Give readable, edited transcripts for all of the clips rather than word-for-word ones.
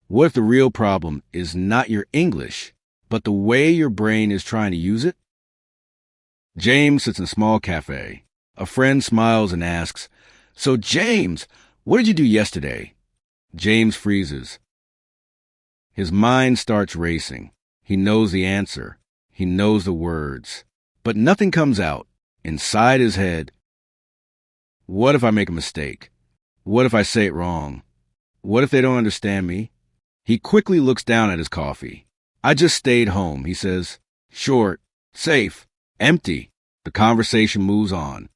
What if the real problem is not your English, but the way your brain is trying to use it? James sits in a small cafe. A friend smiles and asks, "So, James, what did you do yesterday?" James freezes. His mind starts racing. He knows the answer. He knows the words. But nothing comes out. Inside his head, what if I make a mistake? What if I say it wrong? What if they don't understand me? He quickly looks down at his coffee. "I just stayed home," he says. Short, safe, empty. The conversation moves on.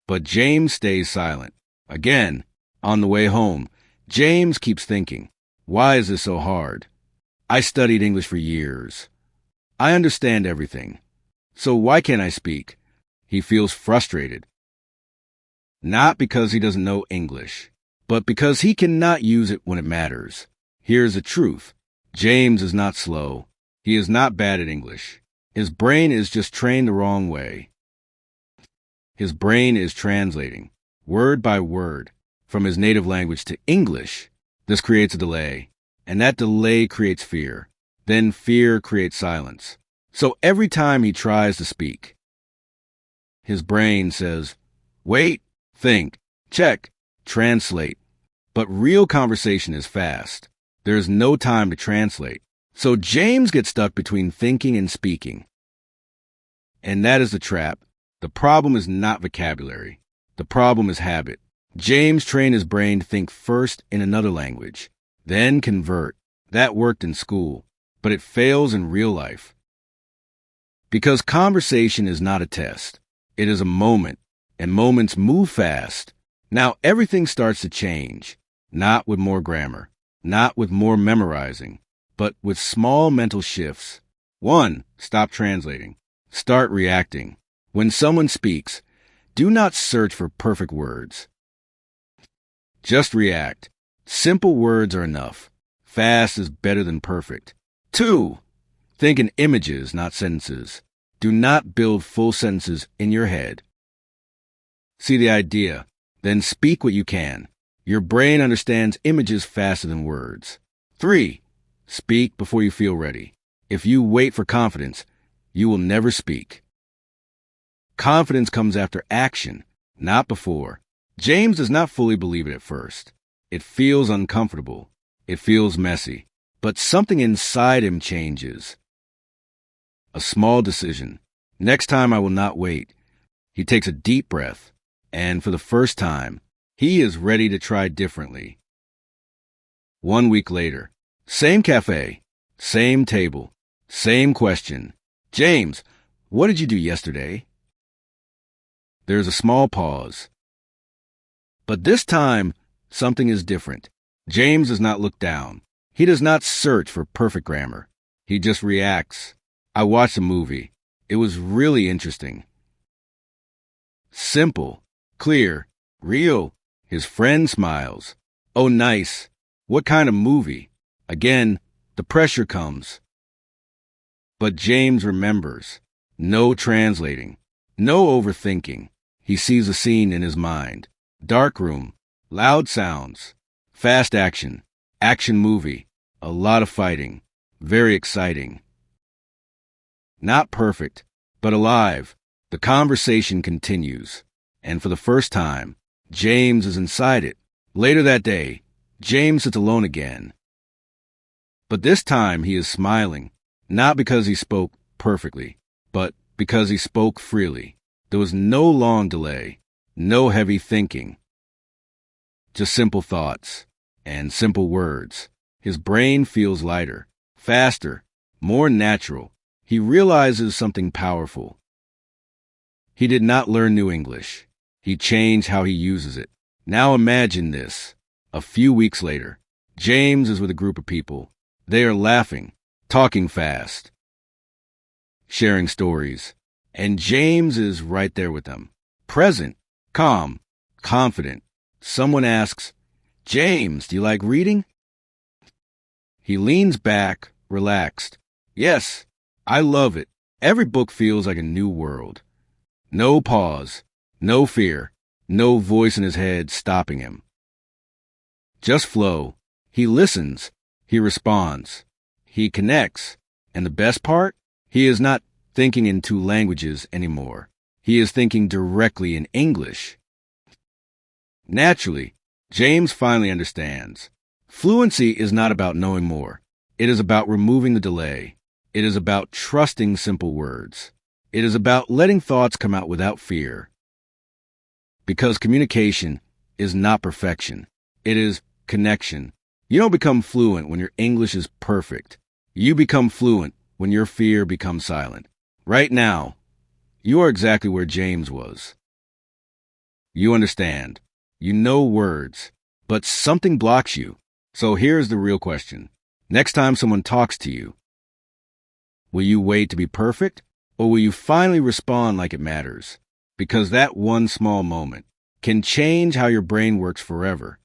But James stays silent. Again, on the way home, James keeps thinking, why is this so hard? I studied English for years. I understand everything. So why can't I speak? He feels frustrated. Not because he doesn't know English, but because he cannot use it when it matters. Here's the truth. James is not slow. He is not bad at English. His brain is just trained the wrong way. His brain is translating, word by word, from his native language to English. This creates a delay, and that delay creates fear. Then fear creates silence. So every time he tries to speak, his brain says, wait, think, check, translate. But real conversation is fast. There is no time to translate. So James gets stuck between thinking and speaking. And that is the trap. The problem is not vocabulary. The problem is habit. James trained his brain to think first in another language, then convert. That worked in school, but it fails in real life. Because conversation is not a test. It is a moment, and moments move fast. Now everything starts to change, not with more grammar, not with more memorizing, but with small mental shifts. 1. Stop translating. Start reacting. When someone speaks, do not search for perfect words. Just react. Simple words are enough. Fast is better than perfect. 2. Think in images, not sentences. Do not build full sentences in your head. See the idea, then speak what you can. Your brain understands images faster than words. 3. Speak before you feel ready. If you wait for confidence, you will never speak. Confidence comes after action, not before. James does not fully believe it at first. It feels uncomfortable. It feels messy. But something inside him changes. A small decision. Next time I will not wait. He takes a deep breath, and for the first time, he is ready to try differently. 1 week later, same cafe, same table, same question. James, what did you do yesterday? There's a small pause. But this time, something is different. James does not look down. He does not search for perfect grammar. He just reacts. I watched a movie. It was really interesting. Simple, clear, real. His friend smiles. Oh, nice. What kind of movie? Again, the pressure comes. But James remembers. No translating. No overthinking. He sees a scene in his mind. Dark room. Loud sounds. Fast action. Action movie. A lot of fighting. Very exciting. Not perfect, but alive. The conversation continues. And for the first time, James is inside it. Later that day, James sits alone again. But this time he is smiling, not because he spoke perfectly, but because he spoke freely. There was no long delay, no heavy thinking. Just simple thoughts and simple words. His brain feels lighter, faster, more natural. He realizes something powerful. He did not learn new English. He changed how he uses it. Now imagine this. A few weeks later, James is with a group of people. They are laughing, talking fast, sharing stories. And James is right there with them. Present, calm, confident. Someone asks, James, do you like reading? He leans back, relaxed. Yes, I love it. Every book feels like a new world. No pause, no fear, no voice in his head stopping him. Just flow. He listens. He responds. He connects. And the best part? He is not thinking in two languages anymore. He is thinking directly in English. Naturally, James finally understands. Fluency is not about knowing more. It is about removing the delay. It is about trusting simple words. It is about letting thoughts come out without fear. Because communication is not perfection. It is connection. You don't become fluent when your English is perfect. You become fluent when your fear becomes silent. Right now, you are exactly where James was. You understand. You know words, but something blocks you. So here's the real question. Next time someone talks to you, will you wait to be perfect, or will you finally respond like it matters? Because that one small moment can change how your brain works forever.